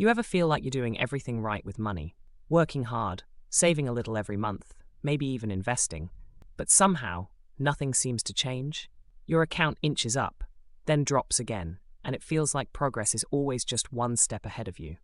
You ever feel like you're doing everything right with money, working hard, saving a little every month, maybe even investing, but somehow nothing seems to change? Your account inches up, then drops again, and it feels like progress is always just one step ahead of you.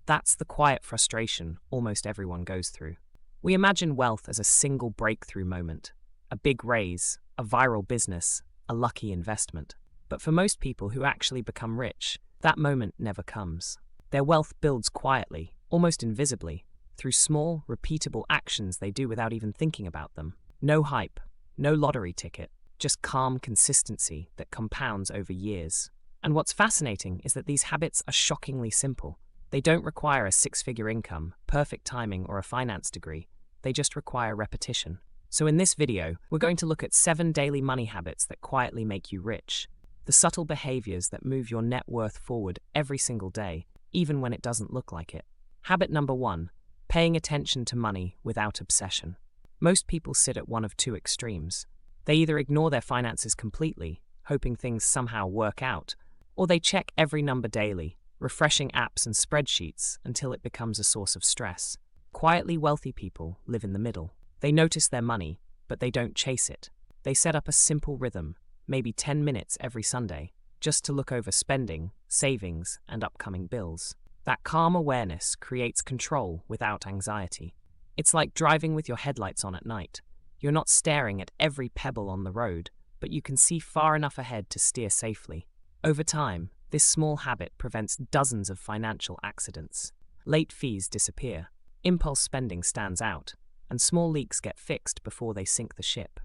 That's the quiet frustration almost everyone goes through. We imagine wealth as a single breakthrough moment, a big raise, a viral business, a lucky investment. But for most people who actually become rich, that moment never comes. Their wealth builds quietly, almost invisibly, through small, repeatable actions they do without even thinking about them. No hype, no lottery ticket, just calm consistency that compounds over years. And what's fascinating is that these habits are shockingly simple. They don't require a six-figure income, perfect timing, or a finance degree. They just require repetition. So in this video, we're going to look at 7 daily money habits that quietly make you rich. The subtle behaviors that move your net worth forward every single day, even when it doesn't look like it. Habit number 1, paying attention to money without obsession. Most people sit at one of two extremes. They either ignore their finances completely, hoping things somehow work out, or they check every number daily, refreshing apps and spreadsheets until it becomes a source of stress. Quietly wealthy people live in the middle. They notice their money, but they don't chase it. They set up a simple rhythm, maybe 10 minutes every Sunday, just to look over spending, savings, and upcoming bills. That calm awareness creates control without anxiety. It's like driving with your headlights on at night. You're not staring at every pebble on the road, but you can see far enough ahead to steer safely. Over time, this small habit prevents dozens of financial accidents. Late fees disappear, impulse spending stands out, and small leaks get fixed before they sink the ship.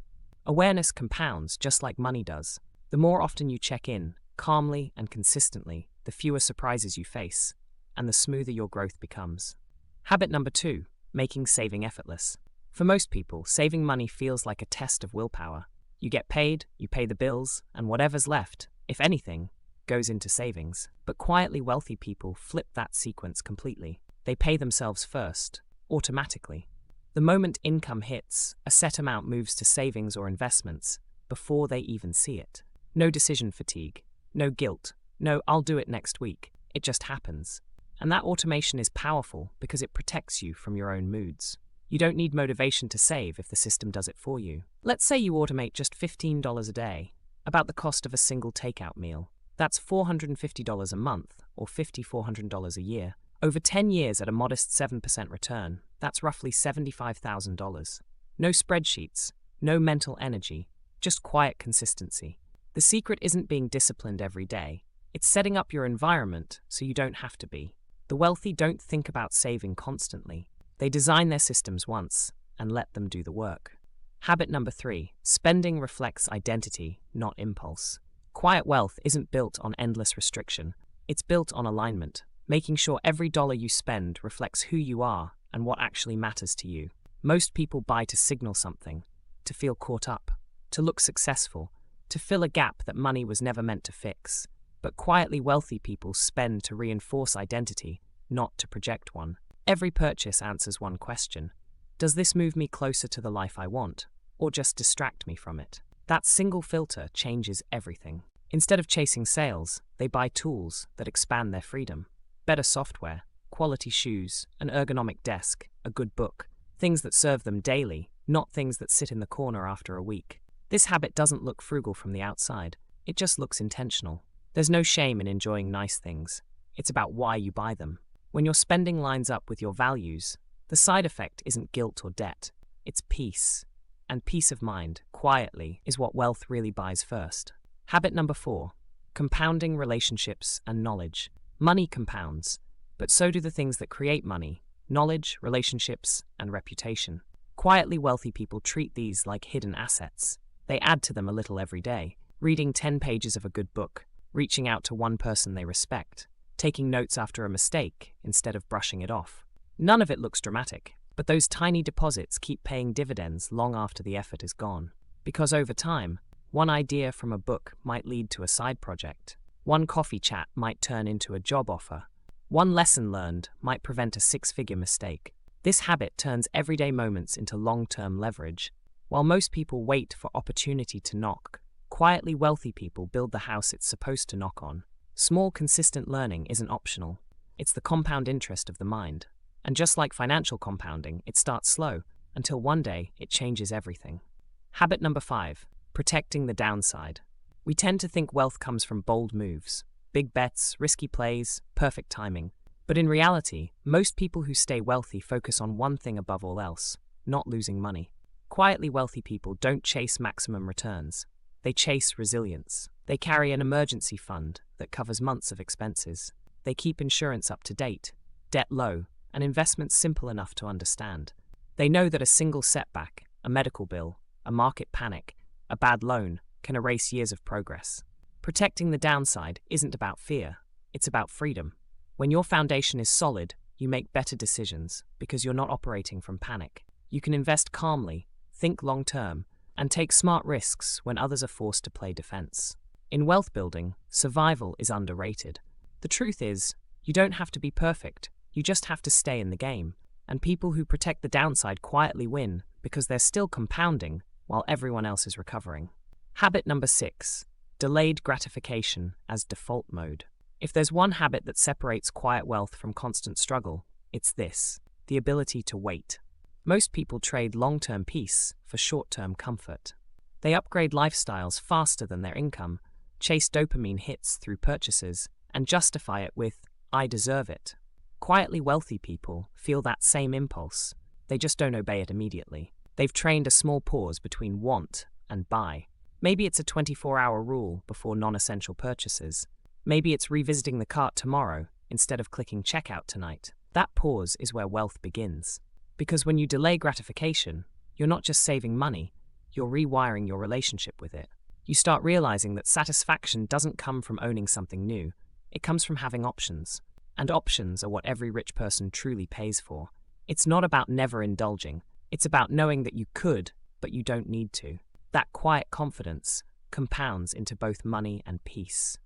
Awareness compounds just like money does. The more often you check in, calmly and consistently, the fewer surprises you face, and the smoother your growth becomes. Habit number 2, making saving effortless. For most people, saving money feels like a test of willpower. You get paid, you pay the bills, and whatever's left, if anything, goes into savings. But quietly wealthy people flip that sequence completely. They pay themselves first, automatically. The moment income hits, a set amount moves to savings or investments before they even see it. No decision fatigue, no guilt, no "I'll do it next week." It just happens. And that automation is powerful because it protects you from your own moods. You don't need motivation to save if the system does it for you. Let's say you automate just $15 a day, about the cost of a single takeout meal. That's $450 a month, or $5,400 a year. Over 10 years at a modest 7% return, that's roughly $75,000. No spreadsheets, no mental energy, just quiet consistency. The secret isn't being disciplined every day. It's setting up your environment so you don't have to be. The wealthy don't think about saving constantly. They design their systems once and let them do the work. Habit number 3, spending reflects identity, not impulse. Quiet wealth isn't built on endless restriction. It's built on alignment, making sure every dollar you spend reflects who you are and what actually matters to you. Most people buy to signal something, to feel caught up, to look successful, to fill a gap that money was never meant to fix. But quietly wealthy people spend to reinforce identity, not to project one. Every purchase answers one question. Does this move me closer to the life I want, or just distract me from it? That single filter changes everything. Instead of chasing sales, they buy tools that expand their freedom. Better software, quality shoes, an ergonomic desk, a good book. Things that serve them daily, not things that sit in the corner after a week. This habit doesn't look frugal from the outside. It just looks intentional. There's no shame in enjoying nice things. It's about why you buy them. When your spending lines up with your values, the side effect isn't guilt or debt. It's peace. And peace of mind, quietly, is what wealth really buys first. Habit number 4, compounding relationships and knowledge. Money compounds, but so do the things that create money: knowledge, relationships, and reputation. Quietly wealthy people treat these like hidden assets. They add to them a little every day, reading 10 pages of a good book, reaching out to one person they respect, taking notes after a mistake instead of brushing it off. None of it looks dramatic, but those tiny deposits keep paying dividends long after the effort is gone. Because over time, one idea from a book might lead to a side project. One coffee chat might turn into a job offer. One lesson learned might prevent a 6-figure mistake. This habit turns everyday moments into long-term leverage. While most people wait for opportunity to knock, quietly wealthy people build the house it's supposed to knock on. Small, consistent learning isn't optional. It's the compound interest of the mind. And just like financial compounding, it starts slow, until one day it changes everything. Habit number 5, protecting the downside. We tend to think wealth comes from bold moves, big bets, risky plays, perfect timing. But in reality, most people who stay wealthy focus on one thing above all else: not losing money. Quietly wealthy people don't chase maximum returns. They chase resilience. They carry an emergency fund that covers months of expenses. They keep insurance up to date, debt low, and investments simple enough to understand. They know that a single setback, a medical bill, a market panic, a bad loan, can erase years of progress. Protecting the downside isn't about fear, it's about freedom. When your foundation is solid, you make better decisions because you're not operating from panic. You can invest calmly, think long-term, and take smart risks when others are forced to play defense. In wealth building, survival is underrated. The truth is, you don't have to be perfect, you just have to stay in the game. And people who protect the downside quietly win because they're still compounding while everyone else is recovering. Habit number 6, delayed gratification as default mode. If there's one habit that separates quiet wealth from constant struggle, it's this: the ability to wait. Most people trade long-term peace for short-term comfort. They upgrade lifestyles faster than their income, chase dopamine hits through purchases, and justify it with, "I deserve it." Quietly wealthy people feel that same impulse. They just don't obey it immediately. They've trained a small pause between want and buy. Maybe it's a 24-hour rule before non-essential purchases. Maybe it's revisiting the cart tomorrow instead of clicking checkout tonight. That pause is where wealth begins. Because when you delay gratification, you're not just saving money, you're rewiring your relationship with it. You start realizing that satisfaction doesn't come from owning something new, it comes from having options. And options are what every rich person truly pays for. It's not about never indulging, it's about knowing that you could, but you don't need to. That quiet confidence compounds into both money and peace.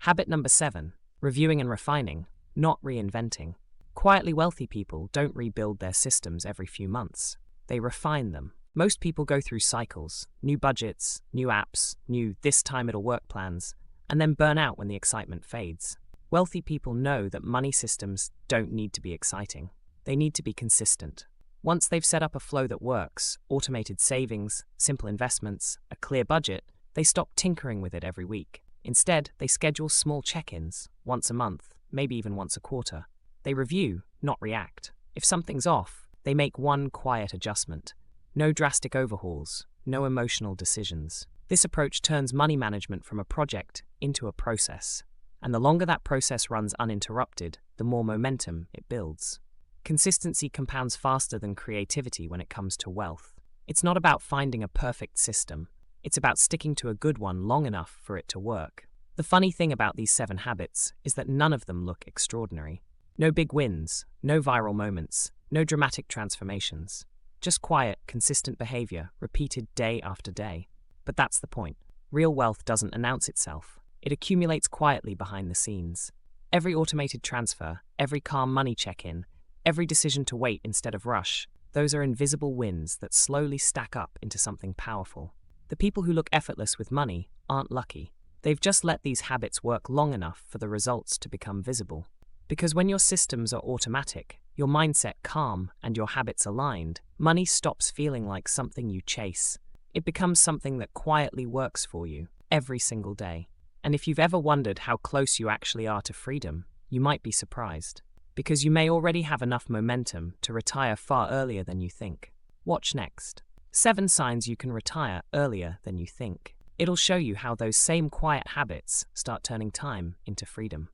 Habit number 7, reviewing and refining, not reinventing. Quietly wealthy people don't rebuild their systems every few months. They refine them. Most people go through cycles, new budgets, new apps, new this time it'll work plans, and then burn out when the excitement fades. Wealthy people know that money systems don't need to be exciting. They need to be consistent. Once they've set up a flow that works, automated savings, simple investments, a clear budget, they stop tinkering with it every week. Instead, they schedule small check-ins, once a month, maybe even once a quarter. They review, not react. If something's off, they make one quiet adjustment. No drastic overhauls, no emotional decisions. This approach turns money management from a project into a process. And the longer that process runs uninterrupted, the more momentum it builds. Consistency compounds faster than creativity when it comes to wealth. It's not about finding a perfect system. It's about sticking to a good one long enough for it to work. The funny thing about these 7 habits is that none of them look extraordinary. No big wins, no viral moments, no dramatic transformations. Just quiet, consistent behavior, repeated day after day. But that's the point. Real wealth doesn't announce itself. It accumulates quietly behind the scenes. Every automated transfer, every calm money check-in, every decision to wait instead of rush, those are invisible wins that slowly stack up into something powerful. The people who look effortless with money aren't lucky. They've just let these habits work long enough for the results to become visible. Because when your systems are automatic, your mindset calm, and your habits aligned, money stops feeling like something you chase. It becomes something that quietly works for you every single day. And if you've ever wondered how close you actually are to freedom, you might be surprised. Because you may already have enough momentum to retire far earlier than you think. Watch next. 7 signs you can retire earlier than you think. It'll show you how those same quiet habits start turning time into freedom.